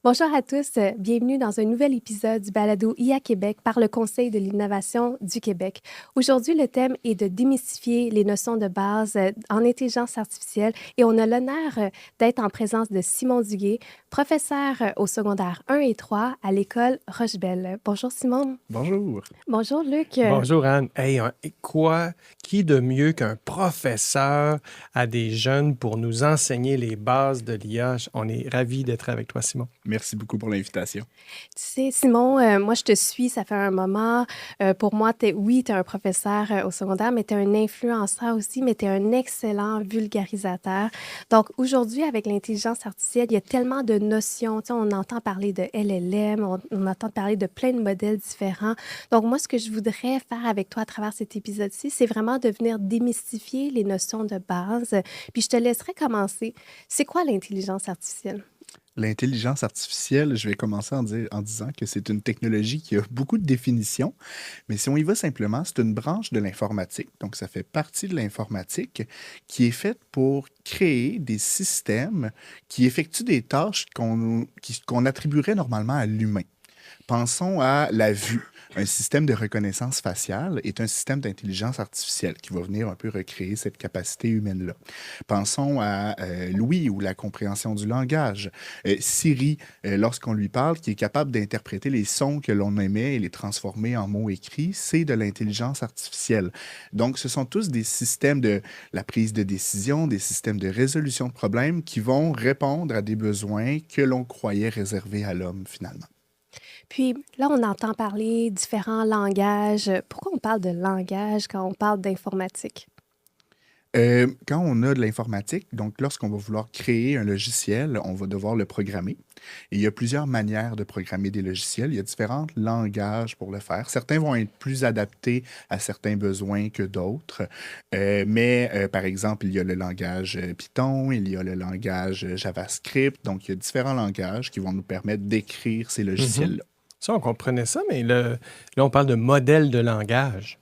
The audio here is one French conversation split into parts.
Bonjour à tous, bienvenue dans un nouvel épisode du balado IA Québec par le Conseil de l'innovation du Québec. Aujourd'hui, le thème est de démystifier les notions de base en intelligence artificielle et on a l'honneur d'être en présence de Simon Duguay, professeur au secondaire 1 et 3 à l'école Rochebelle. Bonjour Simon. Bonjour. Bonjour Luc. Bonjour Anne. Hey, qui de mieux qu'un professeur à des jeunes pour nous enseigner les bases de l'IA? On est ravis d'être avec toi, Simon. Merci beaucoup pour l'invitation. Tu sais, Simon, moi, je te suis, ça fait un moment. Pour moi, oui, tu es un professeur au secondaire, mais tu es un influenceur aussi, mais tu es un excellent vulgarisateur. Donc, aujourd'hui, avec l'intelligence artificielle, il y a tellement de notions. Tu sais, on entend parler de LLM, on entend parler de plein de modèles différents. Donc, moi, ce que je voudrais faire avec toi à travers cet épisode-ci, c'est vraiment de venir démystifier les notions de base. Puis, je te laisserai commencer. C'est quoi l'intelligence artificielle? L'intelligence artificielle, je vais commencer en disant que c'est une technologie qui a beaucoup de définitions, mais si on y va simplement, c'est une branche de l'informatique, donc ça fait partie de l'informatique qui est faite pour créer des systèmes qui effectuent des tâches qu'on attribuerait normalement à l'humain. Pensons à la vue. Un système de reconnaissance faciale est un système d'intelligence artificielle qui va venir un peu recréer cette capacité humaine-là. Pensons à l'ouïe ou la compréhension du langage. Siri, lorsqu'on lui parle, qui est capable d'interpréter les sons que l'on émet et les transformer en mots écrits, c'est de l'intelligence artificielle. Donc, ce sont tous des systèmes de la prise de décision, des systèmes de résolution de problèmes qui vont répondre à des besoins que l'on croyait réservés à l'homme finalement. Puis là, on entend parler différents langages. Pourquoi on parle de langage quand on parle d'informatique? Quand on a de l'informatique, donc lorsqu'on va vouloir créer un logiciel, on va devoir le programmer. Et il y a plusieurs manières de programmer des logiciels. Il y a différents langages pour le faire. Certains vont être plus adaptés à certains besoins que d'autres. Mais par exemple, il y a le langage Python, il y a le langage JavaScript. Donc, il y a différents langages qui vont nous permettre d'écrire ces Mhm. logiciels-là. Ça, on comprenait ça, mais là, on parle de modèle de langage.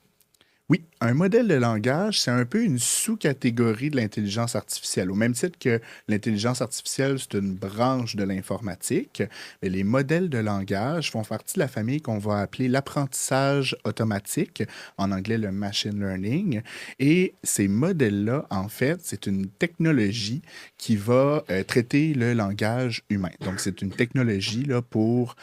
Oui, un modèle de langage, c'est un peu une sous-catégorie de l'intelligence artificielle. Au même titre que l'intelligence artificielle, c'est une branche de l'informatique, mais les modèles de langage font partie de la famille qu'on va appeler l'apprentissage automatique, en anglais le machine learning. Et ces modèles-là, en fait, c'est une technologie qui va traiter le langage humain. Donc, c'est une technologie là, pour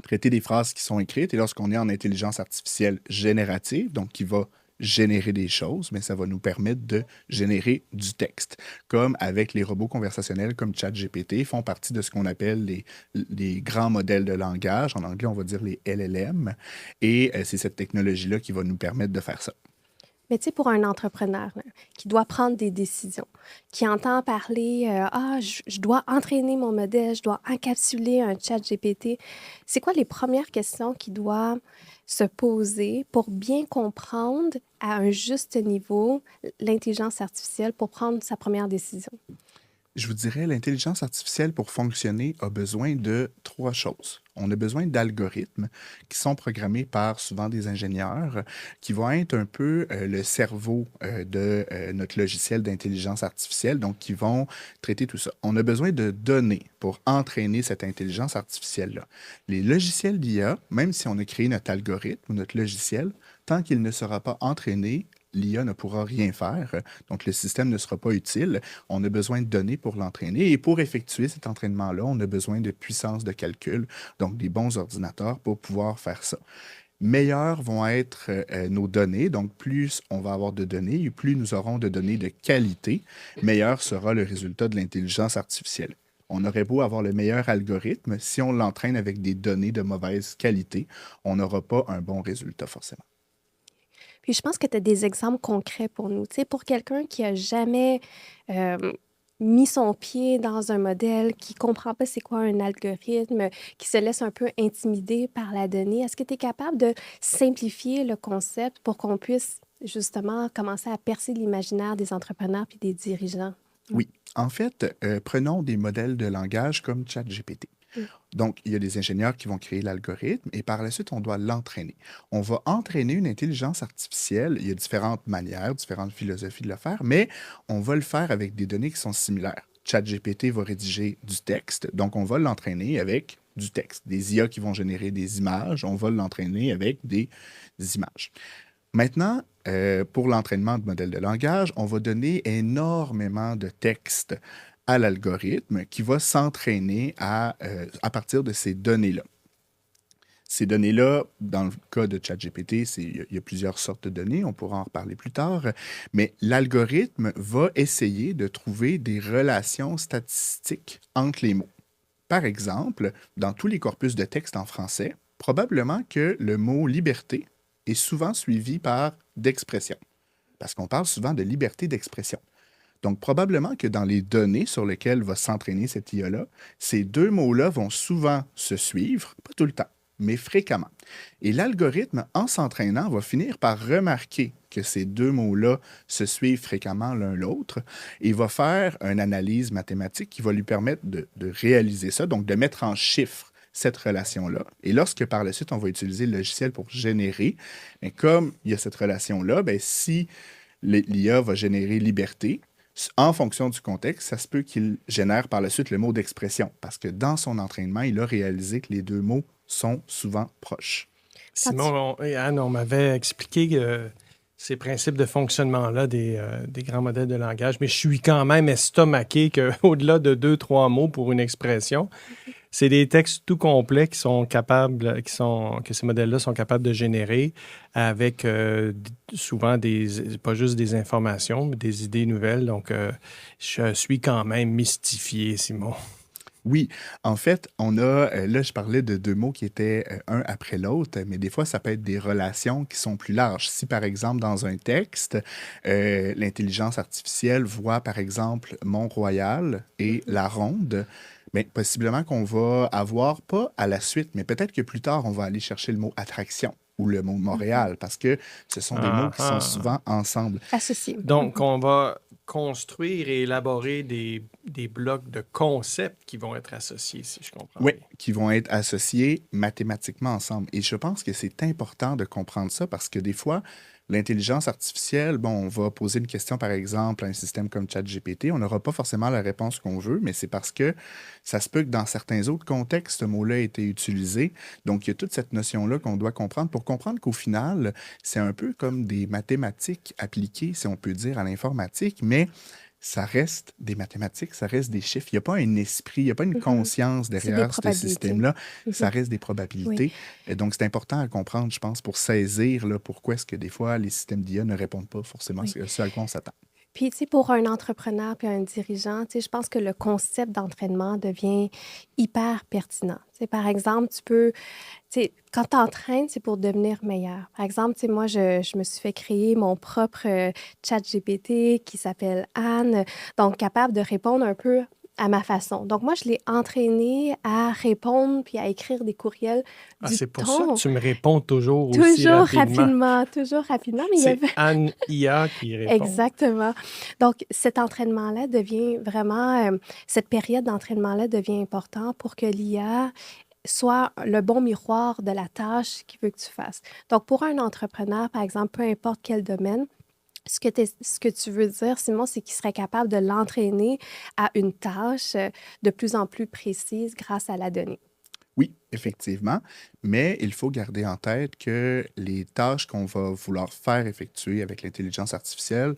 traiter des phrases qui sont écrites. Et lorsqu'on est en intelligence artificielle générative, donc qui va générer des choses, mais ça va nous permettre de générer du texte. Comme avec les robots conversationnels comme ChatGPT, font partie de ce qu'on appelle les grands modèles de langage. En anglais, on va dire les LLM. Et c'est cette technologie-là qui va nous permettre de faire ça. Mais tu sais, pour un entrepreneur là, qui doit prendre des décisions, qui entend parler, je dois entraîner mon modèle, je dois encapsuler un chat GPT, c'est quoi les premières questions qu'il doit se poser pour bien comprendre à un juste niveau l'intelligence artificielle pour prendre sa première décision? Je vous dirais, l'intelligence artificielle, pour fonctionner, a besoin de trois choses. On a besoin d'algorithmes qui sont programmés par souvent des ingénieurs, qui vont être un peu le cerveau de notre logiciel d'intelligence artificielle, donc qui vont traiter tout ça. On a besoin de données pour entraîner cette intelligence artificielle-là. Les logiciels d'IA, même si on a créé notre algorithme ou notre logiciel, tant qu'il ne sera pas entraîné, l'IA ne pourra rien faire, donc le système ne sera pas utile. On a besoin de données pour l'entraîner et pour effectuer cet entraînement-là, on a besoin de puissance de calcul, donc des bons ordinateurs pour pouvoir faire ça. Meilleures vont être nos données, donc plus on va avoir de données et plus nous aurons de données de qualité, meilleur sera le résultat de l'intelligence artificielle. On aurait beau avoir le meilleur algorithme, si on l'entraîne avec des données de mauvaise qualité, on n'aura pas un bon résultat forcément. Puis je pense que tu as des exemples concrets pour nous. Tu sais, pour quelqu'un qui a jamais euh, mis son pied dans un modèle, qui comprend pas c'est quoi un algorithme, qui se laisse un peu intimider par la donnée, est-ce que tu es capable de simplifier le concept pour qu'on puisse justement commencer à percer l'imaginaire des entrepreneurs puis des dirigeants? Mm. Oui, en fait, prenons des modèles de langage comme ChatGPT. Mm. Donc, il y a des ingénieurs qui vont créer l'algorithme et par la suite, on doit l'entraîner. On va entraîner une intelligence artificielle. Il y a différentes manières, différentes philosophies de le faire, mais on va le faire avec des données qui sont similaires. ChatGPT va rédiger du texte, donc on va l'entraîner avec du texte. Des IA qui vont générer des images, on va l'entraîner avec des images. Maintenant, pour l'entraînement de modèles de langage, on va donner énormément de texte à l'algorithme qui va s'entraîner à partir de ces données-là. Ces données-là, dans le cas de ChatGPT, il y a plusieurs sortes de données, on pourra en reparler plus tard, mais l'algorithme va essayer de trouver des relations statistiques entre les mots. Par exemple, dans tous les corpus de texte en français, probablement que le mot liberté est souvent suivi par d'expression, parce qu'on parle souvent de liberté d'expression. Donc, probablement que dans les données sur lesquelles va s'entraîner cette IA-là, ces deux mots-là vont souvent se suivre, pas tout le temps, mais fréquemment. Et l'algorithme, en s'entraînant, va finir par remarquer que ces deux mots-là se suivent fréquemment l'un l'autre et va faire une analyse mathématique qui va lui permettre de réaliser ça, donc de mettre en chiffres cette relation-là. Et lorsque par la suite, on va utiliser le logiciel pour générer, bien, comme il y a cette relation-là, bien, si l'IA va générer liberté, en fonction du contexte, ça se peut qu'il génère par la suite le mot d'expression, parce que dans son entraînement, il a réalisé que les deux mots sont souvent proches. Simon et Anne, on m'avait expliqué ces principes de fonctionnement-là des grands modèles de langage, mais je suis quand même estomaqué qu'au-delà de 2-3 mots pour une expression, c'est des textes tout complets qui sont capables, que ces modèles-là sont capables de générer avec souvent pas juste des informations, mais des idées nouvelles. Donc, je suis quand même mystifié, Simon. Oui, en fait, on a, là, je parlais de deux mots qui étaient un après l'autre, mais des fois, ça peut être des relations qui sont plus larges. Si, par exemple, dans un texte, l'intelligence artificielle voit, par exemple, Mont-Royal et la Ronde, bien, possiblement qu'on va avoir, pas à la suite, mais peut-être que plus tard, on va aller chercher le mot attraction ou le mot Montréal, parce que ce sont des mots qui sont souvent ensemble. Associés. Donc, on va construire et élaborer des blocs de concepts qui vont être associés, si je comprends Oui, bien. qui vont être associés mathématiquement ensemble. Et je pense que c'est important de comprendre ça parce que des fois, l'intelligence artificielle, bon, on va poser une question, par exemple, à un système comme ChatGPT, on n'aura pas forcément la réponse qu'on veut, mais c'est parce que ça se peut que dans certains autres contextes, ce mot-là a été utilisé. Donc, il y a toute cette notion-là qu'on doit comprendre pour comprendre qu'au final, c'est un peu comme des mathématiques appliquées, si on peut dire, à l'informatique, mais ça reste des mathématiques, ça reste des chiffres. Il n'y a pas un esprit, il n'y a pas une conscience C'est des derrière ce probabilités. système-là. Ça Mhm. reste des Oui. probabilités. Et donc, c'est important à comprendre, je pense, pour saisir là, pourquoi est-ce que des fois les systèmes d'IA ne répondent pas forcément Oui. ce à quoi on s'attend. Puis, tu sais, pour un entrepreneur puis un dirigeant, tu sais, je pense que le concept d'entraînement devient hyper pertinent. Tu sais, par exemple, tu peux, tu sais, quand tu entraînes, c'est pour devenir meilleur. Par exemple, tu sais, moi, je me suis fait créer mon propre chat GPT qui s'appelle Anne, donc capable de répondre un peu à ma façon. Donc, moi, je l'ai entraîné à répondre puis à écrire des courriels Ah, du c'est pour ça que ton. tu me réponds toujours aussi rapidement. Toujours rapidement, mais il y C'est avait... Anne IA qui répond. Exactement. Donc, cet entraînement-là devient vraiment, cette période d'entraînement-là devient important pour que l'IA soit le bon miroir de la tâche qu'il veut que tu fasses. Donc, pour un entrepreneur, par exemple, peu importe quel domaine, ce que tu veux dire, Simon, c'est qu'il serait capable de l'entraîner à une tâche de plus en plus précise grâce à la donnée. Oui, effectivement, mais il faut garder en tête que les tâches qu'on va vouloir faire effectuer avec l'intelligence artificielle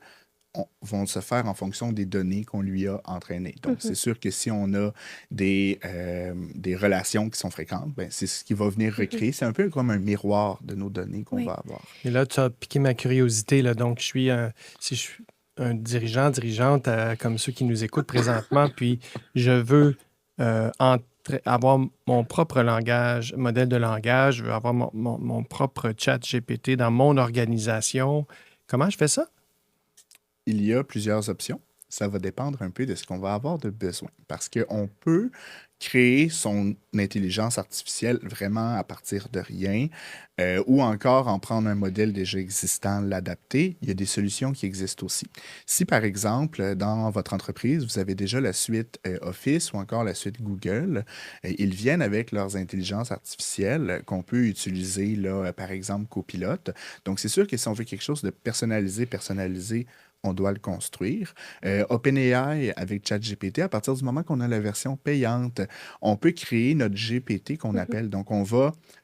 vont se faire en fonction des données qu'on lui a entraînées. Donc, c'est sûr que si on a des relations qui sont fréquentes, ben, c'est ce qui va venir recréer. C'est un peu comme un miroir de nos données qu'on Oui. va avoir. Et là, tu as piqué ma curiosité. Là. Donc, si je suis un dirigeante, comme ceux qui nous écoutent présentement, puis je veux avoir mon propre langage, modèle de langage, je veux avoir mon propre chat GPT dans mon organisation. Comment je fais ça? Il y a plusieurs options. Ça va dépendre un peu de ce qu'on va avoir de besoin. Parce qu'on peut créer son intelligence artificielle vraiment à partir de rien, ou encore en prendre un modèle déjà existant, l'adapter. Il y a des solutions qui existent aussi. Si, par exemple, dans votre entreprise, vous avez déjà la suite Office ou encore la suite Google, ils viennent avec leurs intelligences artificielles qu'on peut utiliser, là, par exemple, Copilot. Donc, c'est sûr que si on veut quelque chose de personnalisé, on doit le construire. OpenAI, avec ChatGPT, à partir du moment qu'on a la version payante, on peut créer notre GPT qu'on Mhm. appelle. Donc,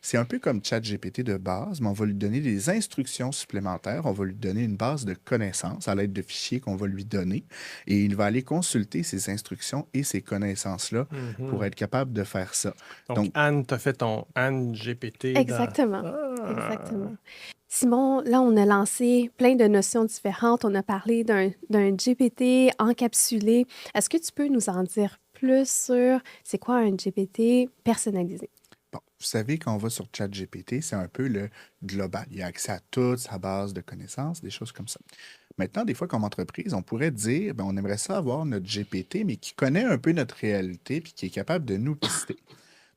c'est un peu comme ChatGPT de base, mais on va lui donner des instructions supplémentaires. On va lui donner une base de connaissances à l'aide de fichiers qu'on va lui donner. Et il va aller consulter ces instructions et ces connaissances-là pour Mhm. être capable de faire ça. Donc, Donc, Anne, tu as fait ton Anne GPT dans. Exactement, Ah! exactement. Simon, là, on a lancé plein de notions différentes. On a parlé d'un GPT encapsulé. Est-ce que tu peux nous en dire plus sur c'est quoi un GPT personnalisé? bon, vous savez, quand on va sur ChatGPT, c'est un peu le global. Il y a accès à toute sa base de connaissances, des choses comme ça. Maintenant, des fois, comme entreprise, on pourrait dire, ben, on aimerait ça avoir notre GPT, mais qui connaît un peu notre réalité puis qui est capable de nous pister.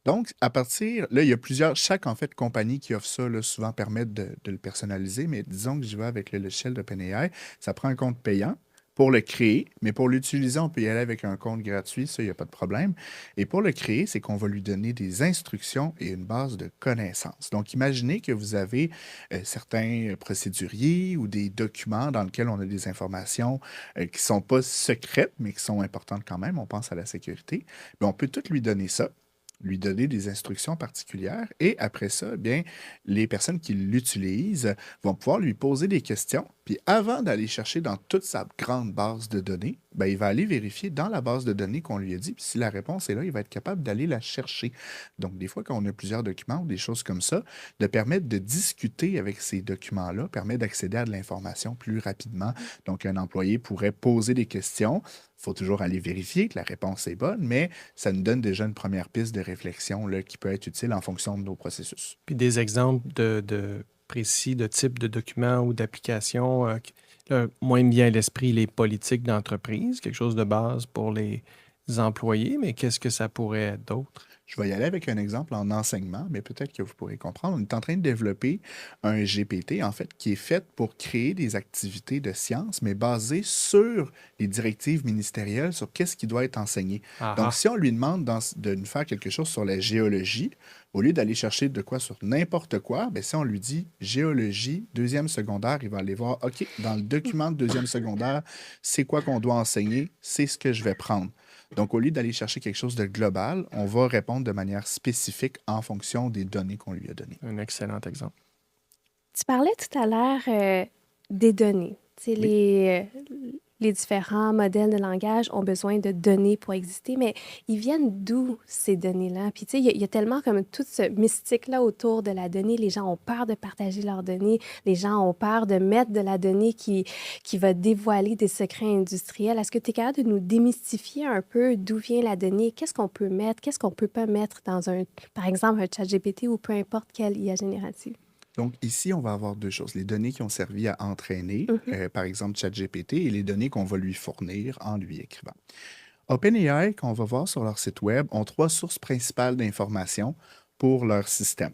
Donc, à partir, là, il y a chaque en fait compagnie qui offre ça, là, souvent permettent de le personnaliser, mais disons que je vais avec le logiciel d'OpenAI, ça prend un compte payant pour le créer, mais pour l'utiliser, on peut y aller avec un compte gratuit, ça, il n'y a pas de problème. Et pour le créer, c'est qu'on va lui donner des instructions et une base de connaissances. Donc, imaginez que vous avez certains procéduriers ou des documents dans lesquels on a des informations qui ne sont pas secrètes, mais qui sont importantes quand même, on pense à la sécurité. Mais on peut tout lui donner ça, lui donner des instructions particulières. Et après ça, eh bien, les personnes qui l'utilisent vont pouvoir lui poser des questions. Puis avant d'aller chercher dans toute sa grande base de données, ben, il va aller vérifier dans la base de données qu'on lui a dit. Puis si la réponse est là, il va être capable d'aller la chercher. Donc, des fois, quand on a plusieurs documents ou des choses comme ça, de permettre de discuter avec ces documents-là permet d'accéder à de l'information plus rapidement. Donc, un employé pourrait poser des questions. Il faut toujours aller vérifier que la réponse est bonne, mais ça nous donne déjà une première piste de réflexion là, qui peut être utile en fonction de nos processus. Puis des exemples de précis de type de documents ou d'applications. Là, moi, il me vient à l'esprit les politiques d'entreprise, quelque chose de base pour les employés, mais qu'est-ce que ça pourrait être d'autre? Je vais y aller avec un exemple en enseignement, mais peut-être que vous pourrez comprendre. On est en train de développer un GPT, en fait, qui est fait pour créer des activités de sciences, mais basées sur les directives ministérielles, sur qu'est-ce qui doit être enseigné. Ah Donc, ah! si on lui demande de nous faire quelque chose sur la géologie, au lieu d'aller chercher de quoi sur n'importe quoi, ben, si on lui dit géologie, deuxième secondaire, il va aller voir, OK, dans le document de deuxième secondaire, c'est quoi qu'on doit enseigner, c'est ce que je vais prendre. Donc, au lieu d'aller chercher quelque chose de global, on va répondre de manière spécifique en fonction des données qu'on lui a données. Un excellent exemple. Tu parlais tout à l'heure des données. Tu sais, Oui. les différents modèles de langage ont besoin de données pour exister, mais ils viennent d'où ces données-là? Puis tu sais, il y a tellement comme tout ce mystique-là autour de la donnée. Les gens ont peur de partager leurs données. Les gens ont peur de mettre de la donnée qui va dévoiler des secrets industriels. Est-ce que tu es capable de nous démystifier un peu d'où vient la donnée? Qu'est-ce qu'on peut mettre? Qu'est-ce qu'on peut pas mettre dans par exemple, un ChatGPT ou peu importe quelle IA générative? Donc, ici, on va avoir deux choses. Les données qui ont servi à entraîner, Mhm. par exemple ChatGPT, et les données qu'on va lui fournir en lui écrivant. OpenAI, qu'on va voir sur leur site web, ont trois sources principales d'informations pour leur système.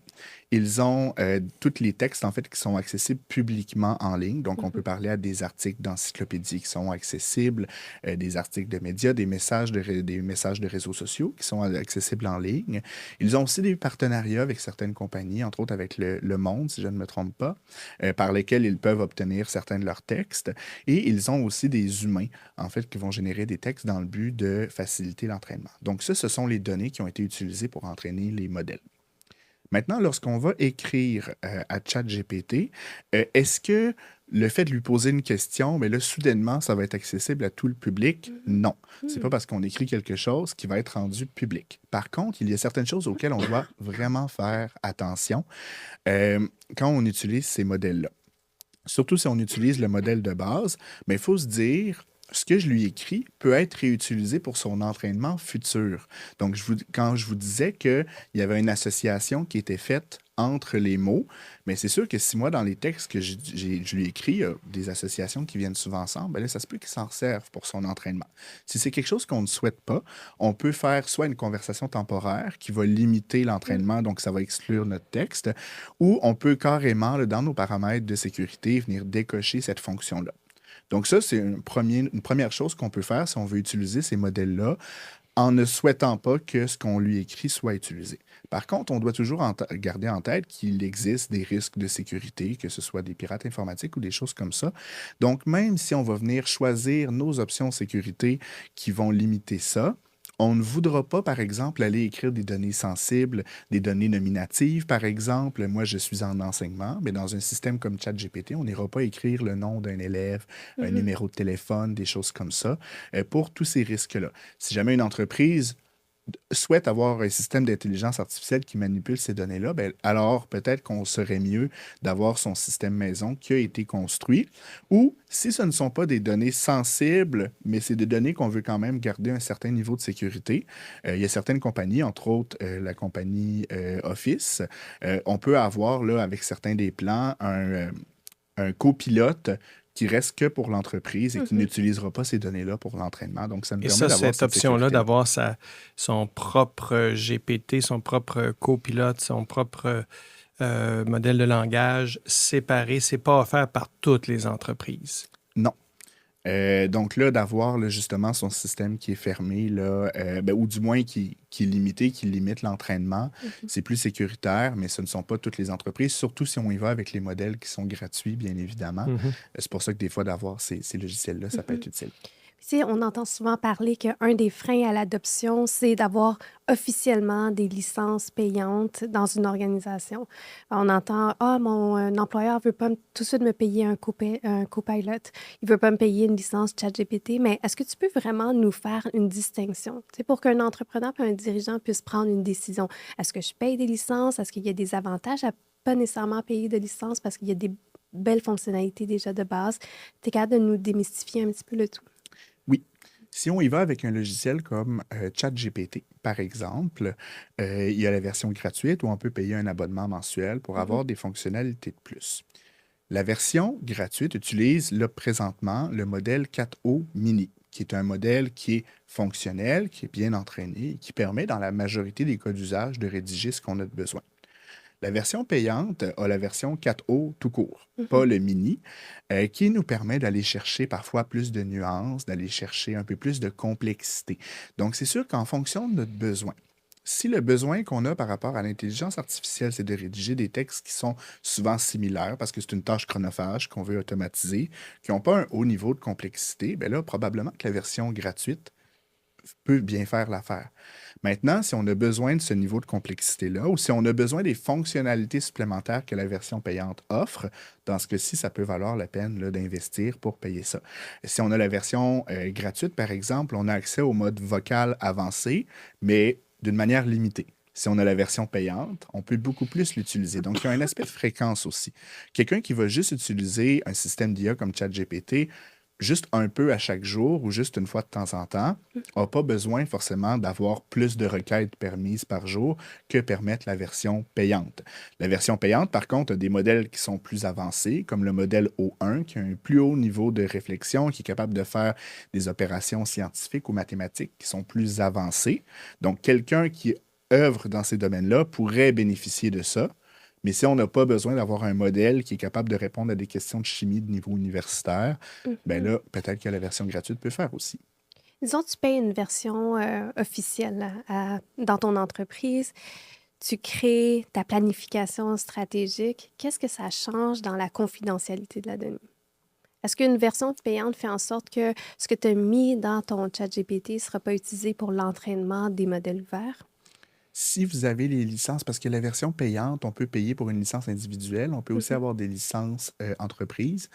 Ils ont tous les textes, en fait, qui sont accessibles publiquement en ligne. Donc, on peut parler à des articles d'encyclopédie qui sont accessibles, des articles de médias, des messages de réseaux sociaux qui sont accessibles en ligne. Ils ont aussi des partenariats avec certaines compagnies, entre autres avec Le Monde, si je ne me trompe pas, par lesquels ils peuvent obtenir certains de leurs textes. Et ils ont aussi des humains, en fait, qui vont générer des textes dans le but de faciliter l'entraînement. Donc, ça, ce sont les données qui ont été utilisées pour entraîner les modèles. Maintenant, lorsqu'on va écrire à ChatGPT, est-ce que le fait de lui poser une question, mais là, soudainement, ça va être accessible à tout le public? Non. C'est pas parce qu'on écrit quelque chose qui va être rendu public. Par contre, il y a certaines choses auxquelles on doit vraiment faire attention quand on utilise ces modèles-là. Surtout si on utilise le modèle de base, mais il faut se dire, ce que je lui écris peut être réutilisé pour son entraînement futur. Donc, quand je vous disais qu'il y avait une association qui était faite entre les mots, mais c'est sûr que si moi, dans les textes que je lui écris, il y a des associations qui viennent souvent ensemble, ben là, ça se peut qu'il s'en serve pour son entraînement. Si c'est quelque chose qu'on ne souhaite pas, on peut faire soit une conversation temporaire qui va limiter l'entraînement, donc ça va exclure notre texte, ou on peut carrément, là, dans nos paramètres de sécurité, venir décocher cette fonction-là. Donc ça, c'est une première chose qu'on peut faire si on veut utiliser ces modèles-là en ne souhaitant pas que ce qu'on lui écrit soit utilisé. Par contre, on doit toujours garder en tête qu'il existe des risques de sécurité, que ce soit des pirates informatiques ou des choses comme ça. Donc, même si on va venir choisir nos options sécurité qui vont limiter ça, on ne voudra pas, par exemple, aller écrire des données sensibles, des données nominatives, par exemple. Moi, je suis en enseignement, mais dans un système comme ChatGPT, on n'ira pas écrire le nom d'un élève, un Mhm. numéro de téléphone, des choses comme ça, pour tous ces risques-là. Si jamais une entreprise souhaite avoir un système d'intelligence artificielle qui manipule ces données-là, ben, alors peut-être qu'on serait mieux d'avoir son système maison qui a été construit. Ou si ce ne sont pas des données sensibles, mais c'est des données qu'on veut quand même garder un certain niveau de sécurité, il y a certaines compagnies, entre autres la compagnie Office, on peut avoir là, avec certains des plans un copilote qui reste que pour l'entreprise et qui Mhm. n'utilisera pas ces données-là pour l'entraînement. Donc, ça nous Et permet ça, d'avoir cette cette option-là sécurité-là. d'avoir son propre GPT, son propre copilote, son propre modèle de langage séparé, c'est pas offert par toutes les entreprises. Non. Donc là, d'avoir là, justement son système qui est fermé, là, ben, ou du moins qui est limité, qui limite l'entraînement, Mhm. c'est plus sécuritaire, mais ce ne sont pas toutes les entreprises, surtout si on y va avec les modèles qui sont gratuits, bien évidemment. Mhm. C'est pour ça que des fois, d'avoir ces logiciels-là, ça peut Mhm. être utile. Tu sais, on entend souvent parler qu'un des freins à l'adoption, c'est d'avoir officiellement des licences payantes dans une organisation. On entend, ah, mon employeur veut pas tout de suite me payer un copilot, il veut pas me payer une licence ChatGPT, mais est-ce que tu peux vraiment nous faire une distinction, tu sais, pour qu'un entrepreneur et un dirigeant puisse prendre une décision? Est-ce que je paye des licences? Est-ce qu'il y a des avantages à pas nécessairement payer de licence parce qu'il y a des belles fonctionnalités déjà de base? Tu es capable de nous démystifier un petit peu le tout? Oui. Si on y va avec un logiciel comme ChatGPT, par exemple, il y a la version gratuite où on peut payer un abonnement mensuel pour Mhm. avoir des fonctionnalités de plus. La version gratuite utilise là, présentement le modèle 4O Mini, qui est un modèle qui est fonctionnel, qui est bien entraîné et qui permet, dans la majorité des cas d'usage, de rédiger ce qu'on a besoin. La version payante a la version 4O tout court, pas Mhm. le mini, qui nous permet d'aller chercher parfois plus de nuances, d'aller chercher un peu plus de complexité. Donc, c'est sûr qu'en fonction de notre besoin, si le besoin qu'on a par rapport à l'intelligence artificielle, c'est de rédiger des textes qui sont souvent similaires parce que c'est une tâche chronophage qu'on veut automatiser, qui n'ont pas un haut niveau de complexité, bien là, probablement que la version gratuite peut bien faire l'affaire. Maintenant, si on a besoin de ce niveau de complexité-là, ou si on a besoin des fonctionnalités supplémentaires que la version payante offre, dans ce cas-ci, ça peut valoir la peine là, d'investir pour payer ça. Si on a la version gratuite, par exemple, on a accès au mode vocal avancé, mais d'une manière limitée. Si on a la version payante, on peut beaucoup plus l'utiliser. Donc, il y a un aspect de fréquence aussi. Quelqu'un qui va juste utiliser un système d'IA comme ChatGPT, juste un peu à chaque jour ou juste une fois de temps en temps, n'a pas besoin forcément d'avoir plus de requêtes permises par jour que permettre la version payante. La version payante, par contre, a des modèles qui sont plus avancés, comme le modèle O1, qui a un plus haut niveau de réflexion, qui est capable de faire des opérations scientifiques ou mathématiques qui sont plus avancées. Donc, quelqu'un qui œuvre dans ces domaines-là pourrait bénéficier de ça. Mais si on n'a pas besoin d'avoir un modèle qui est capable de répondre à des questions de chimie de niveau universitaire, ben Mhm. là, peut-être que la version gratuite peut faire aussi. Disons, tu payes une version officielle dans ton entreprise, tu crées ta planification stratégique. Qu'est-ce que ça change dans la confidentialité de la donnée? Est-ce qu'une version payante fait en sorte que ce que tu as mis dans ton chat GPT ne sera pas utilisé pour l'entraînement des modèles ouverts? Si vous avez les licences, parce que la version payante, on peut payer pour une licence individuelle, on peut aussi Mhm. avoir des licences entreprises.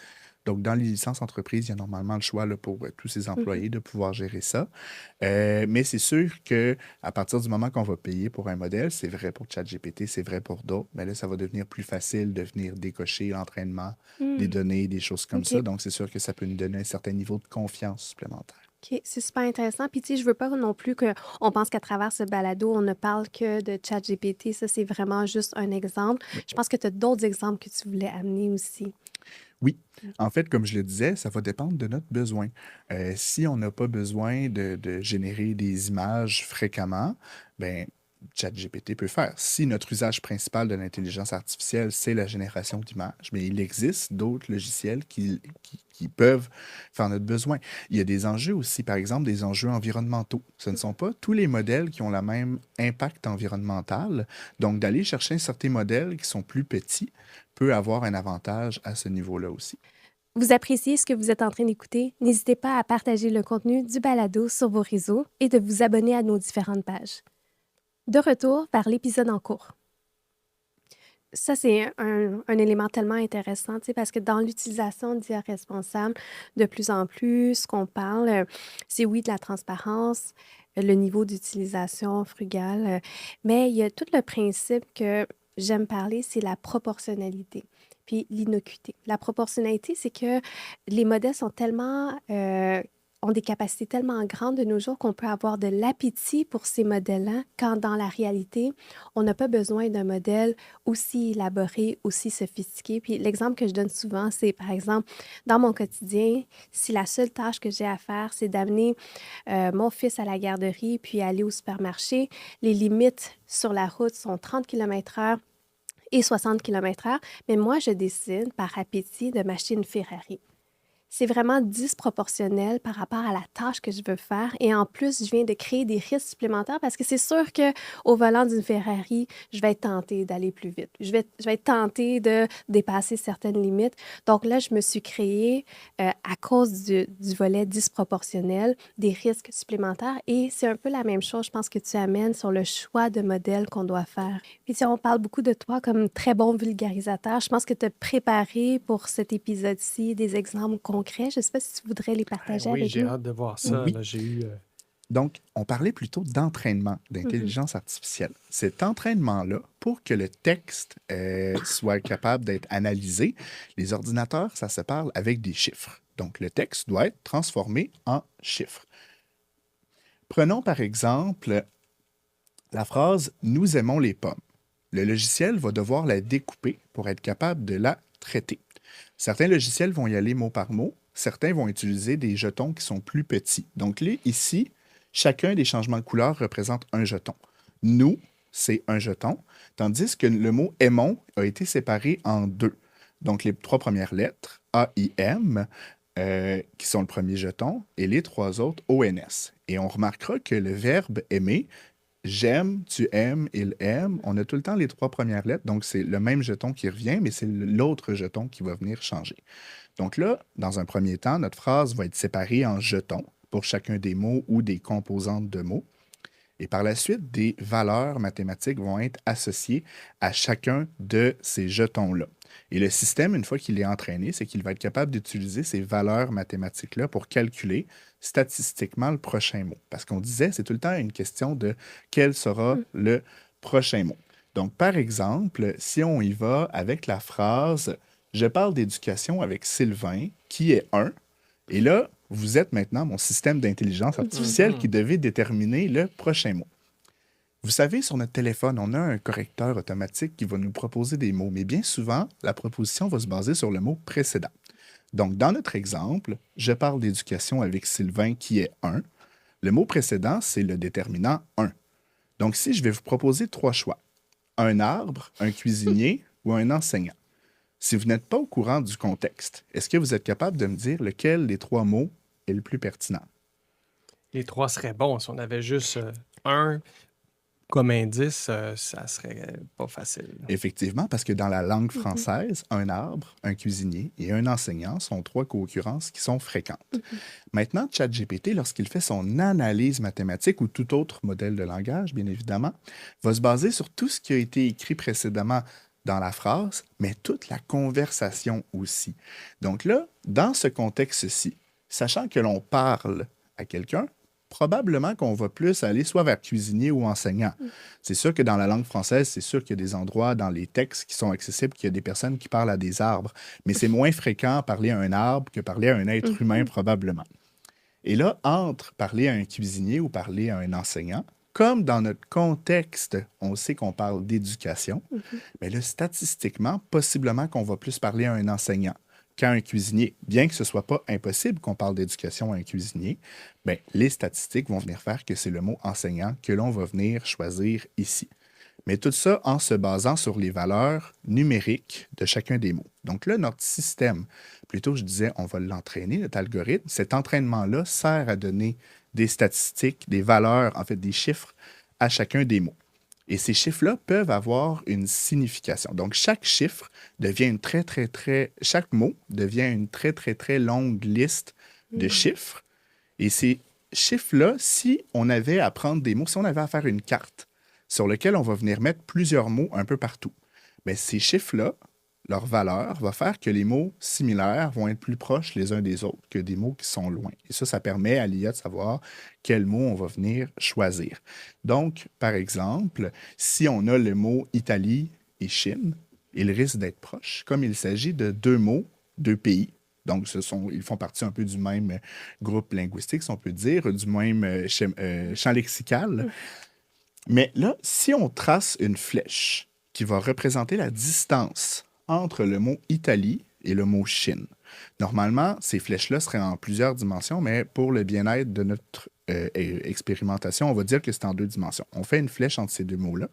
Donc, dans les licences entreprises, il y a normalement le choix là, pour tous ces Mhm. employés de pouvoir gérer ça. Mais c'est sûr que à partir du moment qu'on va payer pour un modèle, c'est vrai pour ChatGPT, c'est vrai pour d'autres, mais là, ça va devenir plus facile de venir décocher l'entraînement, des Hmm. données, des choses comme ça. OK. Donc, c'est sûr que ça peut nous donner un certain niveau de confiance supplémentaire. OK, c'est super intéressant. Puis, tu sais, je veux pas non plus qu'on pense qu'à travers ce balado, on ne parle que de ChatGPT. Ça, c'est vraiment juste un exemple. Oui. Je pense que tu as d'autres exemples que tu voulais amener aussi. Oui, en fait, comme je le disais, ça va dépendre de notre besoin. Si on n'a pas besoin de générer des images fréquemment, ben, ChatGPT peut faire. Si notre usage principal de l'intelligence artificielle, c'est la génération d'images, mais il existe d'autres logiciels qui peuvent faire notre besoin. Il y a des enjeux aussi, par exemple, des enjeux environnementaux. Ce ne sont pas tous les modèles qui ont le même impact environnemental. Donc, d'aller chercher certains modèles qui sont plus petits peut avoir un avantage à ce niveau-là aussi. Vous appréciez ce que vous êtes en train d'écouter? N'hésitez pas à partager le contenu du balado sur vos réseaux et de vous abonner à nos différentes pages. De retour vers l'épisode en cours. Ça, c'est un élément tellement intéressant, tu sais, parce que dans l'utilisation d'IA responsable, de plus en plus, ce qu'on parle, c'est oui de la transparence, le niveau d'utilisation frugale, mais il y a tout le principe que j'aime parler, c'est la proportionnalité, puis l'innocuité. La proportionnalité, c'est que les modèles sont tellement, ont des capacités tellement grandes de nos jours qu'on peut avoir de l'appétit pour ces modèles-là, quand dans la réalité, on n'a pas besoin d'un modèle aussi élaboré, aussi sophistiqué. Puis l'exemple que je donne souvent, c'est par exemple, dans mon quotidien, si la seule tâche que j'ai à faire, c'est d'amener mon fils à la garderie puis aller au supermarché, les limites sur la route sont 30 km/h et 60 km/h, mais moi, je décide par appétit de m'acheter une Ferrari. C'est vraiment disproportionnel par rapport à la tâche que je veux faire. Et en plus, je viens de créer des risques supplémentaires parce que c'est sûr qu'au volant d'une Ferrari, je vais être tentée d'aller plus vite. Je vais être tentée de dépasser certaines limites. Donc là, je me suis créée, à cause du volet disproportionnel, des risques supplémentaires. Et c'est un peu la même chose, je pense, que tu amènes sur le choix de modèle qu'on doit faire. Puis si on parle beaucoup de toi comme très bon vulgarisateur, je pense que tu as préparé pour cet épisode-ci des exemples concrets. Je ne sais pas si tu voudrais les partager Oui, avec j'ai nous. hâte de voir ça. Oui. Là, j'ai eu... Donc, on parlait plutôt d'entraînement d'intelligence artificielle. Cet entraînement-là, pour que le texte soit capable d'être analysé, les ordinateurs, ça se parle avec des chiffres. Donc, le texte doit être transformé en chiffres. Prenons par exemple la phrase « Nous aimons les pommes ». Le logiciel va devoir la découper pour être capable de la traiter. Certains logiciels vont y aller mot par mot. Certains vont utiliser des jetons qui sont plus petits. Donc, ici, chacun des changements de couleur représente un jeton. Nous, c'est un jeton, tandis que le mot aimons a été séparé en deux. Donc, les trois premières lettres, A-I-M, qui sont le premier jeton, et les trois autres, O-N-S. Et on remarquera que le verbe aimer, j'aime, tu aimes, il aime, on a tout le temps les trois premières lettres, donc c'est le même jeton qui revient, mais c'est l'autre jeton qui va venir changer. Donc là, dans un premier temps, notre phrase va être séparée en jetons pour chacun des mots ou des composantes de mots. Et par la suite, des valeurs mathématiques vont être associées à chacun de ces jetons-là. Et le système, une fois qu'il est entraîné, c'est qu'il va être capable d'utiliser ces valeurs mathématiques-là pour calculer statistiquement le prochain mot. Parce qu'on disait, c'est tout le temps une question de quel sera le prochain mot. Donc, par exemple, si on y va avec la phrase « Je parle d'éducation avec Sylvain, qui est 1 », et là, vous êtes maintenant mon système d'intelligence artificielle qui devait déterminer le prochain mot. Vous savez, sur notre téléphone, on a un correcteur automatique qui va nous proposer des mots, mais bien souvent, la proposition va se baser sur le mot précédent. Donc, dans notre exemple, je parle d'éducation avec Sylvain qui est 1. Le mot précédent, c'est le déterminant 1. Donc, si je vais vous proposer trois choix, un arbre, un cuisinier ou un enseignant. Si vous n'êtes pas au courant du contexte, est-ce que vous êtes capable de me dire lequel des trois mots est le plus pertinent? Les trois seraient bons. Si on avait juste un comme indice, ça serait pas facile. Effectivement, parce que dans la langue française, un arbre, un cuisinier et un enseignant sont trois co-occurrences qui sont fréquentes. Maintenant, ChatGPT, lorsqu'il fait son analyse mathématique ou tout autre modèle de langage, bien évidemment, va se baser sur tout ce qui a été écrit précédemment dans la phrase, mais toute la conversation aussi. Donc là, dans ce contexte-ci, sachant que l'on parle à quelqu'un, probablement qu'on va plus aller soit vers cuisinier ou enseignant. C'est sûr que dans la langue française, c'est sûr qu'il y a des endroits dans les textes qui sont accessibles, qu'il y a des personnes qui parlent à des arbres, mais c'est moins fréquent parler à un arbre que parler à un être humain, probablement. Et là, entre parler à un cuisinier ou parler à un enseignant, comme dans notre contexte, on sait qu'on parle d'éducation, mais là, statistiquement, possiblement qu'on va plus parler à un enseignant qu'à un cuisinier. Bien que ce ne soit pas impossible qu'on parle d'éducation à un cuisinier, ben, les statistiques vont venir faire que c'est le mot enseignant que l'on va venir choisir ici. Mais tout ça en se basant sur les valeurs numériques de chacun des mots. Donc là, notre système, plutôt je disais, on va l'entraîner, notre algorithme, cet entraînement-là sert à donner des statistiques, des valeurs, en fait des chiffres à chacun des mots. Et ces chiffres-là peuvent avoir une signification. Donc, chaque chiffre devient chaque mot devient une très, très, très longue liste de chiffres. Et ces chiffres-là, si on avait à prendre des mots, si on avait à faire une carte sur laquelle on va venir mettre plusieurs mots un peu partout, bien, ces chiffres-là, leur valeur va faire que les mots similaires vont être plus proches les uns des autres que des mots qui sont loin. Et ça permet à l'IA de savoir quel mot on va venir choisir. Donc, par exemple, si on a le mot Italie et Chine, ils risquent d'être proches, comme il s'agit de deux mots, deux pays. Donc, ils font partie un peu du même groupe linguistique, si on peut dire, du même champ lexical. Mais là, si on trace une flèche qui va représenter la distance entre le mot Italie et le mot Chine, normalement, ces flèches-là seraient en plusieurs dimensions, mais pour le bien-être de notre expérimentation, on va dire que c'est en deux dimensions. On fait une flèche entre ces deux mots-là.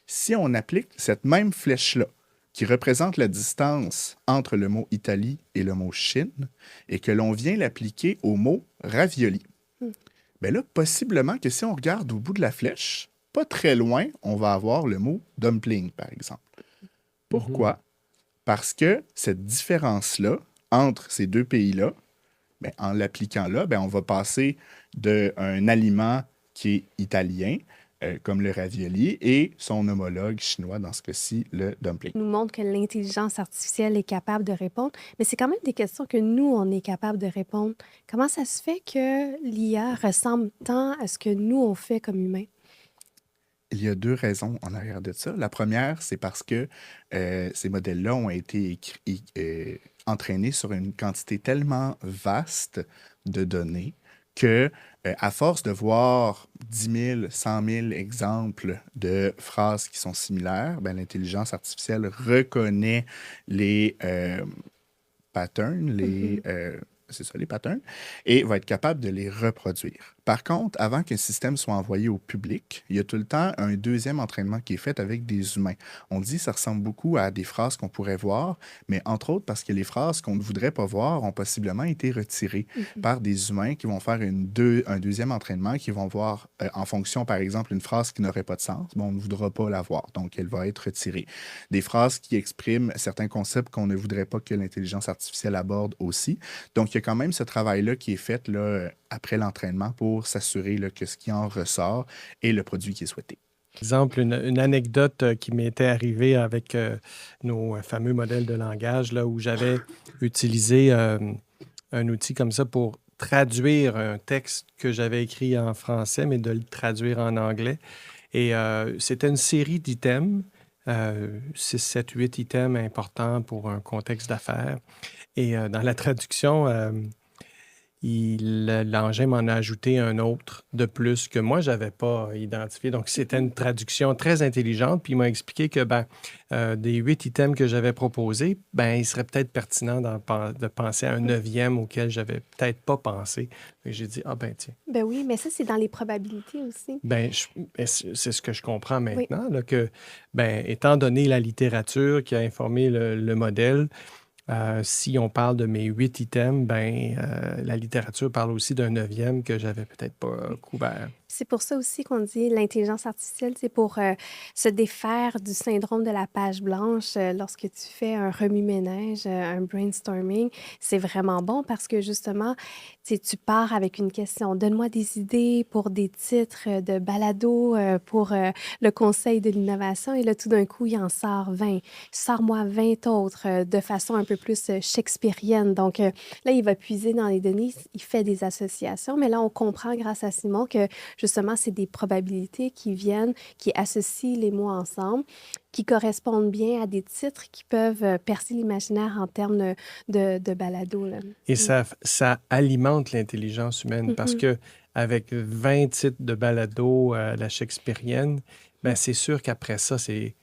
Si on applique cette même flèche-là, qui représente la distance entre le mot Italie et le mot Chine, et que l'on vient l'appliquer au mot ravioli, bien là, possiblement que si on regarde au bout de la flèche, pas très loin, on va avoir le mot dumpling, par exemple. Pourquoi? Parce que cette différence-là, entre ces deux pays-là, bien, en l'appliquant là, bien, on va passer d'un aliment qui est italien, comme le ravioli, et son homologue chinois, dans ce cas-ci, le dumpling. Nous montre que l'intelligence artificielle est capable de répondre, mais c'est quand même des questions que nous, on est capable de répondre. Comment ça se fait que l'IA ressemble tant à ce que nous, on fait comme humains? Il y a deux raisons en arrière de ça. La première, c'est parce que ces modèles-là ont été entraînés sur une quantité tellement vaste de données que, à force de voir 10 000, 100 000 exemples de phrases qui sont similaires, ben, l'intelligence artificielle reconnaît les patterns, c'est ça, les patterns, et va être capable de les reproduire. Par contre, avant qu'un système soit envoyé au public, il y a tout le temps un deuxième entraînement qui est fait avec des humains. On dit que ça ressemble beaucoup à des phrases qu'on pourrait voir, mais entre autres parce que les phrases qu'on ne voudrait pas voir ont possiblement été retirées par des humains qui vont faire un deuxième entraînement, qui vont voir en fonction, par exemple, une phrase qui n'aurait pas de sens, bon, on ne voudra pas la voir, donc elle va être retirée. Des phrases qui expriment certains concepts qu'on ne voudrait pas que l'intelligence artificielle aborde aussi. Donc, il y a quand même ce travail-là qui est fait là, après l'entraînement pour s'assurer là, que ce qui en ressort est le produit qui est souhaité. Exemple, une anecdote qui m'était arrivée avec nos fameux modèles de langage, là, où j'avais utilisé un outil comme ça pour traduire un texte que j'avais écrit en français, mais de le traduire en anglais. Et c'était une série d'items, 6, 7, 8 items importants pour un contexte d'affaires. Et dans la traduction, l'engin m'en a ajouté un autre de plus que moi, je n'avais pas identifié. Donc, c'était une traduction très intelligente. Puis, il m'a expliqué que des 8 items que j'avais proposés, il serait peut-être pertinent de penser à un 9e auquel je n'avais peut-être pas pensé. Et j'ai dit, tiens. Ben oui, mais ça, c'est dans les probabilités aussi. C'est ce que je comprends maintenant, là, que, étant donné la littérature qui a informé le modèle, si on parle de mes 8 items, la littérature parle aussi d'un 9e que j'avais peut-être pas couvert. C'est pour ça aussi qu'on dit l'intelligence artificielle, c'est pour se défaire du syndrome de la page blanche lorsque tu fais un remue-ménage, un brainstorming. C'est vraiment bon parce que justement, tu pars avec une question. Donne-moi des idées pour des titres de balado, pour le Conseil de l'innovation. Et là, tout d'un coup, il en sort 20. Sors-moi 20 autres de façon un peu plus shakespearienne. Donc là, il va puiser dans les données, il fait des associations. Mais là, on comprend grâce à Simon que justement, c'est des probabilités qui viennent, qui associent les mots ensemble, qui correspondent bien à des titres qui peuvent percer l'imaginaire en termes de balado. Là. Et ça alimente l'intelligence humaine parce que avec 20 titres de balado à la shakespearienne, c'est sûr qu'après ça, c'est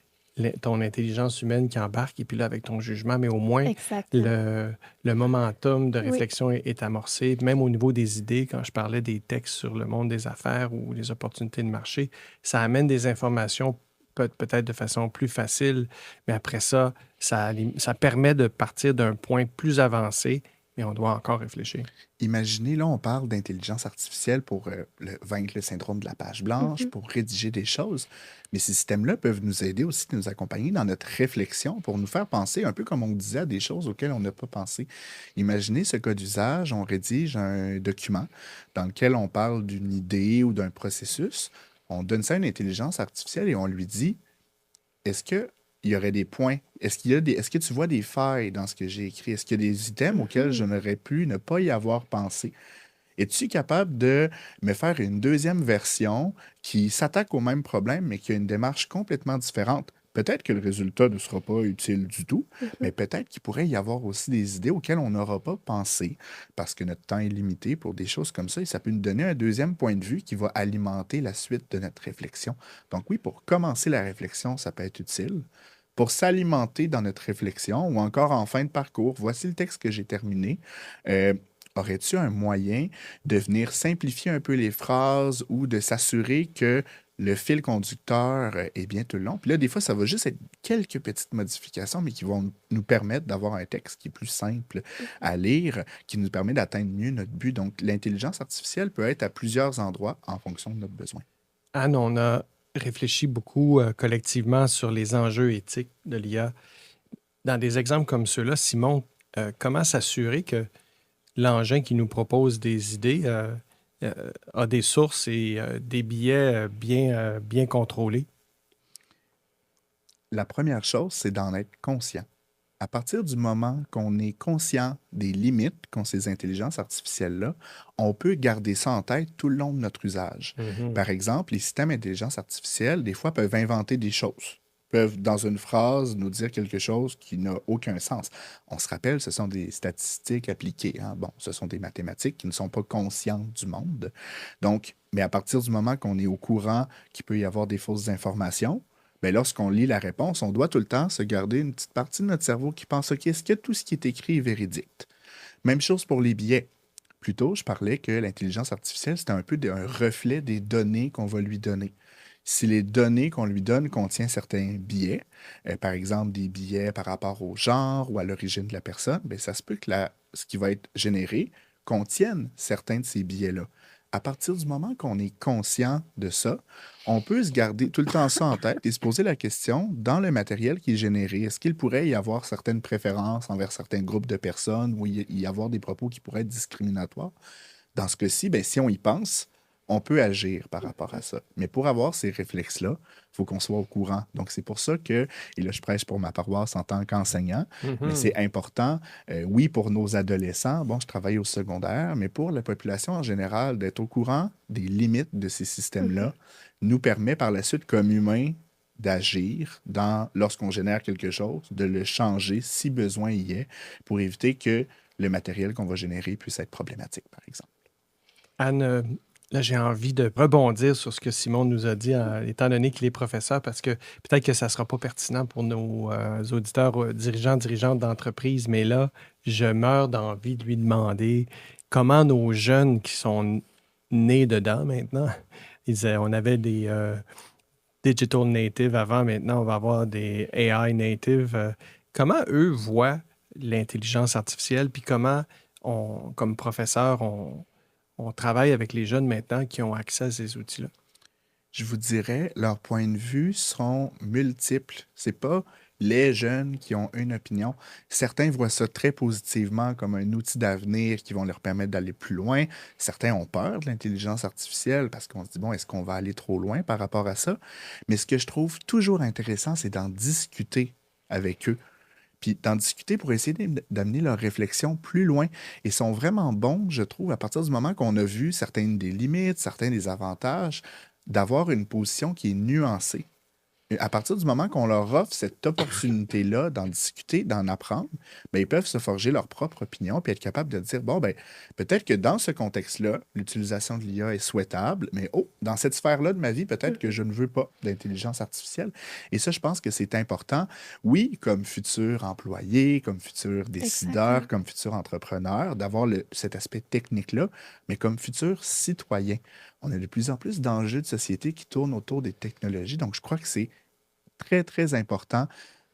ton intelligence humaine qui embarque et puis là, avec ton jugement, mais au moins, Exactement. le momentum de Oui, réflexion est amorcé. Même au niveau des idées, quand je parlais des textes sur le monde des affaires ou les opportunités de marché, ça amène des informations peut-être de façon plus facile, mais après ça, ça permet de partir d'un point plus avancé, mais on doit encore réfléchir. Imaginez, là, on parle d'intelligence artificielle pour vaincre le syndrome de la page blanche, mhm, pour rédiger des choses. Mais ces systèmes-là peuvent nous aider aussi, nous accompagner dans notre réflexion pour nous faire penser, un peu comme on disait, à des choses auxquelles on n'a pas pensé. Imaginez ce cas d'usage, on rédige un document dans lequel on parle d'une idée ou d'un processus. On donne ça à une intelligence artificielle et on lui dit, est-ce que il y aurait des points? Est-ce que tu vois des failles dans ce que j'ai écrit? Est-ce qu'il y a des items auxquels je mhm. n'aurais pu ne pas y avoir pensé? Es-tu capable de me faire une deuxième version qui s'attaque au même problème, mais qui a une démarche complètement différente? Peut-être que le résultat ne sera pas utile du tout, mais Mhm. peut-être qu'il pourrait y avoir aussi des idées auxquelles on n'aura pas pensé parce que notre temps est limité pour des choses comme ça et ça peut nous donner un deuxième point de vue qui va alimenter la suite de notre réflexion. Donc oui, pour commencer la réflexion, ça peut être utile. Pour s'alimenter dans notre réflexion ou encore en fin de parcours, voici le texte que j'ai terminé. Euh, Aurais-tu un moyen de venir simplifier un peu les phrases ou de s'assurer que le fil conducteur est bien tout le long? Puis là, des fois, ça va juste être quelques petites modifications, mais qui vont nous permettre d'avoir un texte qui est plus simple à lire, qui nous permet d'atteindre mieux notre but. Donc, l'intelligence artificielle peut être à plusieurs endroits en fonction de notre besoin. Anne, on a réfléchi beaucoup collectivement sur les enjeux éthiques de l'IA. Dans des exemples comme ceux-là, Simon, comment s'assurer que l'engin qui nous propose des idées a des sources et des billets bien contrôlés? La première chose, c'est d'en être conscient. À partir du moment qu'on est conscient des limites qu'ont ces intelligences artificielles-là, on peut garder ça en tête tout le long de notre usage. Mhm. Par exemple, les systèmes d'intelligence artificielle, des fois, peuvent inventer des choses, peuvent, dans une phrase, nous dire quelque chose qui n'a aucun sens. On se rappelle, ce sont des statistiques appliquées, hein. Bon, ce sont des mathématiques qui ne sont pas conscientes du monde. Donc, mais à partir du moment qu'on est au courant qu'il peut y avoir des fausses informations, ben, lorsqu'on lit la réponse, on doit tout le temps se garder une petite partie de notre cerveau qui pense, OK, est-ce que tout ce qui est écrit est véridique? Même chose pour les billets. Plus tôt, je parlais que l'intelligence artificielle, c'était un peu un reflet des données qu'on va lui donner. Si les données qu'on lui donne contiennent certains billets, par exemple des billets par rapport au genre ou à l'origine de la personne, ben, ça se peut que ce qui va être généré contienne certains de ces billets-là. À partir du moment qu'on est conscient de ça, on peut se garder tout le temps ça en tête et se poser la question, dans le matériel qui est généré, est-ce qu'il pourrait y avoir certaines préférences envers certains groupes de personnes ou y avoir des propos qui pourraient être discriminatoires? Dans ce cas-ci, ben, si on y pense, on peut agir par rapport à ça. Mais pour avoir ces réflexes-là, il faut qu'on soit au courant. Donc, c'est pour ça que, et là, je prêche pour ma paroisse en tant qu'enseignant, mais Mhm. c'est important, oui, pour nos adolescents, bon, je travaille au secondaire, mais pour la population en général, d'être au courant des limites de ces Mhm. systèmes-là nous permet par la suite, comme humains, d'agir lorsqu'on génère quelque chose, de le changer si besoin y est, pour éviter que le matériel qu'on va générer puisse être problématique, par exemple. Anne, là, j'ai envie de rebondir sur ce que Simon nous a dit, étant donné qu'il est professeur, parce que peut-être que ça ne sera pas pertinent pour nos auditeurs, dirigeantes d'entreprise, mais là, je meurs d'envie de lui demander comment nos jeunes qui sont nés dedans maintenant, on avait des digital natives avant, maintenant on va avoir des AI natives. Comment eux voient l'intelligence artificielle, puis comment comme professeur, on travaille avec les jeunes maintenant qui ont accès à ces outils-là. Je vous dirais, leurs points de vue sont multiples. C'est pas les jeunes qui ont une opinion. Certains voient ça très positivement comme un outil d'avenir qui vont leur permettre d'aller plus loin. Certains ont peur de l'intelligence artificielle parce qu'on se dit, bon, est-ce qu'on va aller trop loin par rapport à ça? Mais ce que je trouve toujours intéressant, c'est d'en discuter avec eux. Puis d'en discuter pour essayer d'amener leur réflexion plus loin. Et sont vraiment bons, je trouve, à partir du moment qu'on a vu certaines des limites, certains des avantages, d'avoir une position qui est nuancée. Et à partir du moment qu'on leur offre cette opportunité-là d'en discuter, d'en apprendre, ben, ils peuvent se forger leur propre opinion puis être capables de dire, bon, ben, peut-être que dans ce contexte-là, l'utilisation de l'IA est souhaitable, mais oh, dans cette sphère-là de ma vie, peut-être que Mhm. je ne veux pas d'intelligence artificielle. Et ça, je pense que c'est important, oui, comme futur employé, comme futur décideur, Exactement. comme futur entrepreneur, d'avoir cet aspect technique-là, mais comme futur citoyen. On a de plus en plus d'enjeux de société qui tournent autour des technologies, donc je crois que c'est très, très important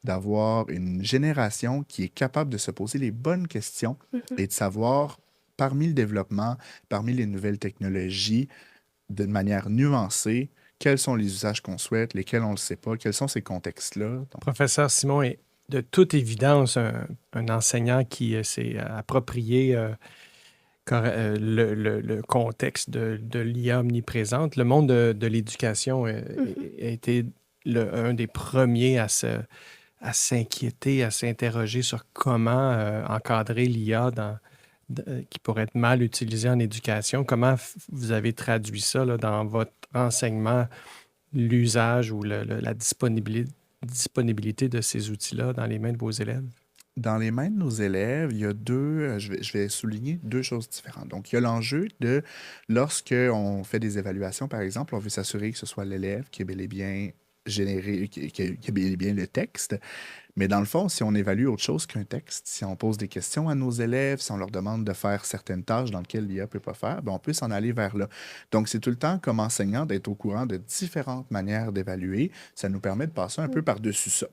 d'avoir une génération qui est capable de se poser les bonnes questions Mhm. et de savoir, parmi le développement, parmi les nouvelles technologies, de manière nuancée, quels sont les usages qu'on souhaite, lesquels on ne le sait pas, quels sont ces contextes-là. Donc, Professeur Simon est de toute évidence un enseignant qui s'est approprié le contexte de l'IA omniprésente. Le monde de l'éducation Mhm. a été un des premiers à s'inquiéter, à s'interroger sur comment encadrer l'IA qui pourrait être mal utilisée en éducation. Comment vous avez traduit ça là, dans votre enseignement, l'usage ou la disponibilité de ces outils-là dans les mains de vos élèves? dans les mains de nos élèves, il y a je vais souligner deux choses différentes. Donc, il y a l'enjeu de, lorsque on fait des évaluations, par exemple, on veut s'assurer que ce soit l'élève qui est bel et bien généré, qui a bel et bien le texte. Mais dans le fond, si on évalue autre chose qu'un texte, si on pose des questions à nos élèves, si on leur demande de faire certaines tâches dans lesquelles l'IA ne peut pas faire, ben on peut s'en aller vers là. Donc, c'est tout le temps, comme enseignant, d'être au courant de différentes manières d'évaluer. Ça nous permet de passer un peu Mhm. par-dessus ça.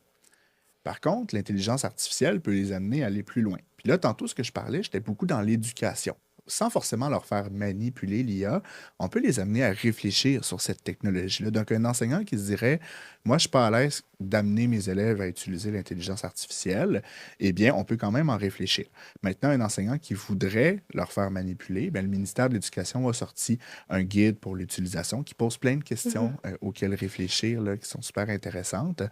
Par contre, l'intelligence artificielle peut les amener à aller plus loin. Puis là, tantôt, ce que je parlais, j'étais beaucoup dans l'éducation. Sans forcément leur faire manipuler l'IA, on peut les amener à réfléchir sur cette technologie-là. Donc, un enseignant qui se dirait, moi, je suis pas à l'aise d'amener mes élèves à utiliser l'intelligence artificielle, eh bien, on peut quand même en réfléchir. Maintenant, un enseignant qui voudrait leur faire manipuler, bien, le ministère de l'Éducation a sorti un guide pour l'utilisation qui pose plein de Mhm. questions auxquelles réfléchir, là, qui sont super intéressantes.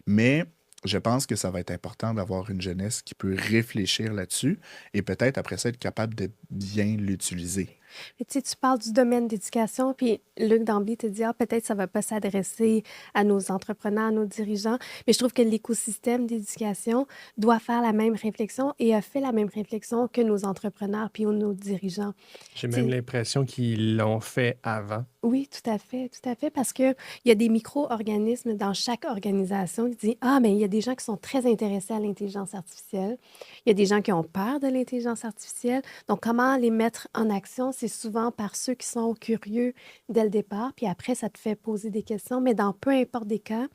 Mais je pense que ça va être important d'avoir une jeunesse qui peut réfléchir là-dessus et peut-être après ça être capable de bien l'utiliser. Mais tu sais, tu parles du domaine d'éducation, puis Luc d'emblée te dit, ah, peut-être ça ne va pas s'adresser à nos entrepreneurs, à nos dirigeants, mais je trouve que l'écosystème d'éducation doit faire la même réflexion et a fait la même réflexion que nos entrepreneurs puis nos dirigeants. J'ai Tu même sais, l'impression qu'ils l'ont fait avant. oui, tout à fait, parce qu'il y a des micro-organismes dans chaque organisation qui disent, ah, mais il y a des gens qui sont très intéressés à l'intelligence artificielle, il y a des gens qui ont peur de l'intelligence artificielle. Donc, comment les mettre en action, c'est souvent par ceux qui sont curieux dès le départ, puis après, ça te fait poser des questions, mais dans peu importe des cas,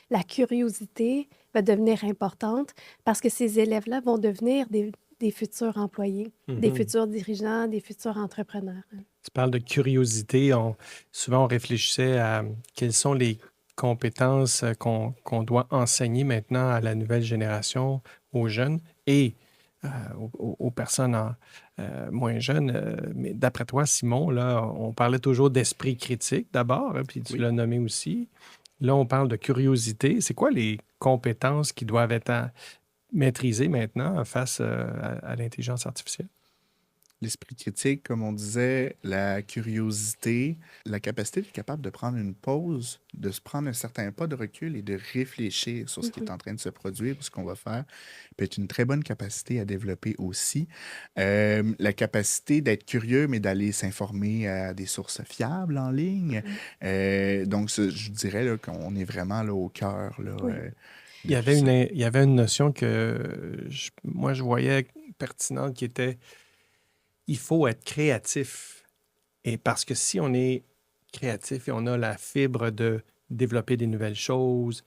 la curiosité va devenir importante parce que ces élèves-là vont devenir des futurs employés, des Mhm. futurs dirigeants, des futurs entrepreneurs. Tu parles de curiosité. Souvent, on réfléchissait à quelles sont les compétences qu'on doit enseigner maintenant à la nouvelle génération, aux jeunes et aux personnes moins jeunes. Mais d'après toi, Simon, là, on parlait toujours d'esprit critique d'abord, hein, puis tu Oui. l'as nommé aussi. Là, on parle de curiosité. C'est quoi les compétences qui doivent être maîtrisées maintenant face à l'intelligence artificielle? L'esprit critique, comme on disait, la curiosité, la capacité d'être capable de prendre une pause, de se prendre un certain pas de recul et de réfléchir sur ce qui est Mhm. en train de se produire ou ce qu'on va faire, peut être une très bonne capacité à développer aussi. La capacité d'être curieux, mais d'aller s'informer à des sources fiables en ligne. Oui, Donc, je dirais là, qu'on est vraiment là, au cœur là, oui. Il y de tout avait ça. il y avait une notion que moi, je voyais pertinente qui était il faut être créatif. Et parce que si on est créatif et on a la fibre de développer des nouvelles choses,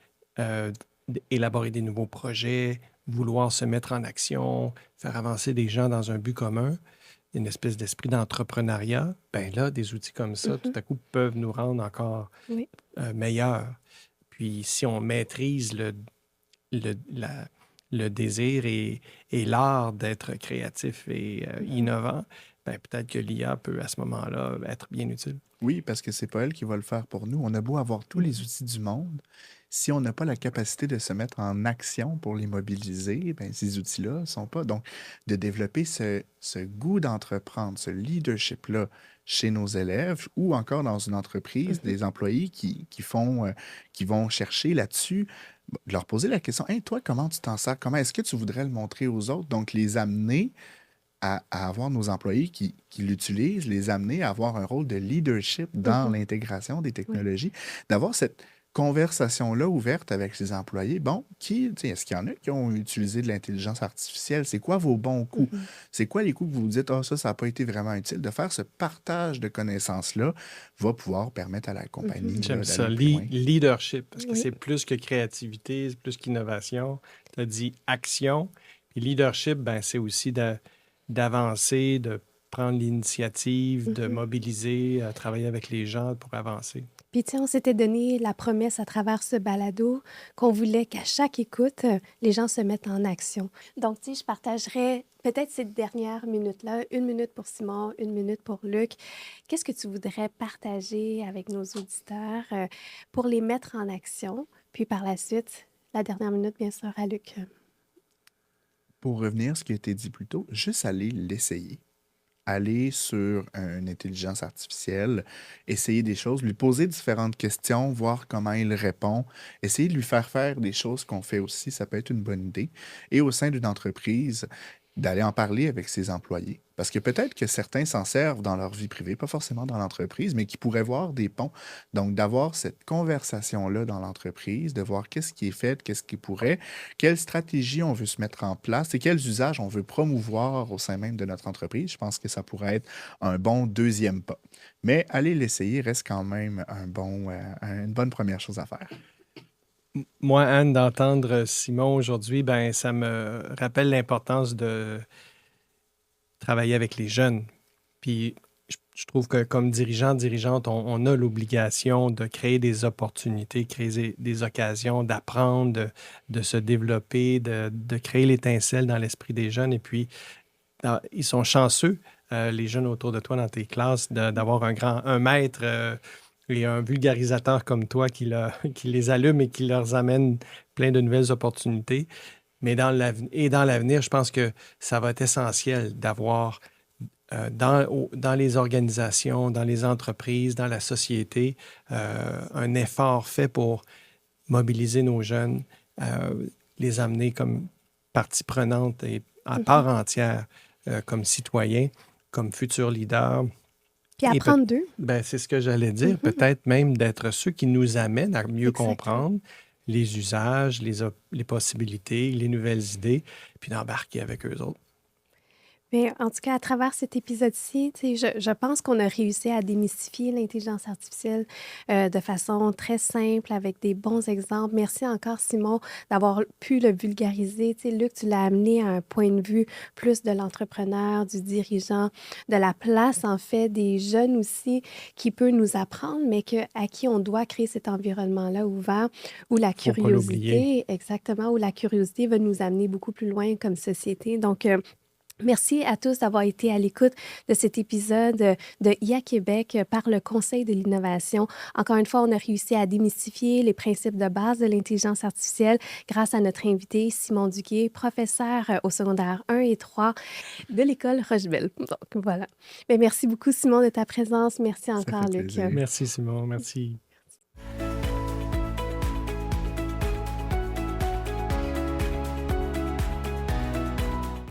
élaborer des nouveaux projets, vouloir se mettre en action, faire avancer des gens dans un but commun, une espèce d'esprit d'entrepreneuriat, ben là, des outils comme ça, tout Mhm. à coup, peuvent nous rendre encore Oui. meilleurs. Puis si on maîtrise la- le désir et l'art d'être créatif et Mhm. innovant, ben, peut-être que l'IA peut à ce moment-là être bien utile. Oui, parce que c'est pas elle qui va le faire pour nous. On a beau avoir tous les Mhm. outils du monde. Si on n'a pas la capacité de se mettre en action pour les mobiliser, ben, ces outils-là ne sont pas. Donc, de développer ce goût d'entreprendre, ce leadership-là chez nos élèves ou encore dans une entreprise, Mhm. des employés qui vont chercher là-dessus, de leur poser la question, hey, toi, comment tu t'en sers? Comment est-ce que tu voudrais le montrer aux autres? Donc, les amener à avoir nos employés qui l'utilisent, les amener à avoir un rôle de leadership dans Mhm. l'intégration des Oui. technologies, d'avoir cette conversation-là ouverte avec ses employés. Bon, est-ce qu'il y en a qui ont utilisé de l'intelligence artificielle? C'est quoi vos bons coups? Mhm. C'est quoi les coups que vous vous dites, ah, ça n'a pas été vraiment utile? De faire ce partage de connaissances-là va pouvoir permettre à la Mhm. compagnie J'aime là, ça, d'aller plus loin. leadership, parce que Oui. c'est plus que créativité, c'est plus qu'innovation. Tu as dit action. Puis leadership, ben, c'est aussi d'avancer, de prendre l'initiative, de Mhm. mobiliser, travailler avec les gens pour avancer. Puis, tu sais, on s'était donné la promesse à travers ce balado qu'on voulait qu'à chaque écoute, les gens se mettent en action. Donc, tu sais, je partagerais peut-être ces dernières minutes-là, 1 minute pour Simon, 1 minute pour Luc. Qu'est-ce que tu voudrais partager avec nos auditeurs pour les mettre en action? Puis par la suite, la dernière minute, bien sûr, à Luc. Pour revenir à ce qui a été dit plus tôt, juste aller l'essayer. Aller sur une intelligence artificielle, essayer des choses, lui poser différentes questions, voir comment il répond, essayer de lui faire des choses qu'on fait aussi, ça peut être une bonne idée. Et au sein d'une entreprise, d'aller en parler avec ses employés. Parce que peut-être que certains s'en servent dans leur vie privée, pas forcément dans l'entreprise, mais qui pourraient voir des ponts. Donc, d'avoir cette conversation-là dans l'entreprise, de voir qu'est-ce qui est fait, qu'est-ce qui pourrait, quelle stratégie on veut se mettre en place et quels usages on veut promouvoir au sein même de notre entreprise. Je pense que ça pourrait être un bon deuxième pas. Mais aller l'essayer reste quand même une bonne première chose à faire. Moi, Anne, d'entendre Simon aujourd'hui, ben, ça me rappelle l'importance de travailler avec les jeunes. Puis je trouve que comme dirigeant, dirigeante, on a l'obligation de créer des opportunités, créer des occasions d'apprendre, de se développer, de créer l'étincelle dans l'esprit des jeunes. Et puis, ils sont chanceux, les jeunes autour de toi dans tes classes, d'avoir un maître et un vulgarisateur comme toi qui les allume et qui leur amène plein de nouvelles opportunités. Mais dans l'avenir, je pense que ça va être essentiel d'avoir dans les organisations, dans les entreprises, dans la société, un effort fait pour mobiliser nos jeunes, les amener comme partie prenante et à Mhm. part entière, comme citoyens, comme futurs leaders. Puis Et apprendre d'eux. ben, c'est ce que j'allais dire, Mhm. peut-être même d'être ceux qui nous amènent à mieux Exactement. comprendre les usages, les possibilités, les nouvelles idées, puis d'embarquer avec eux autres. Mais en tout cas, à travers cet épisode-ci, tu sais, je pense qu'on a réussi à démystifier l'intelligence artificielle de façon très simple, avec des bons exemples. Merci encore, Simon, d'avoir pu le vulgariser. Tu sais, Luc, tu l'as amené à un point de vue plus de l'entrepreneur, du dirigeant, de la place, en fait, des jeunes aussi, qui peut nous apprendre, mais à qui on doit créer cet environnement-là ouvert, où la Faut pas l'oublier. curiosité, exactement, où la curiosité va nous amener beaucoup plus loin comme société. Donc, merci à tous d'avoir été à l'écoute de cet épisode de IA Québec par le Conseil de l'innovation. Encore une fois, on a réussi à démystifier les principes de base de l'intelligence artificielle grâce à notre invité Simon Duguay, professeur au secondaire 1 et 3 de l'école Rochebelle. Donc voilà. Mais merci beaucoup Simon de ta présence. Merci Ça encore fait Luc. plaisir. Merci, Simon. Merci.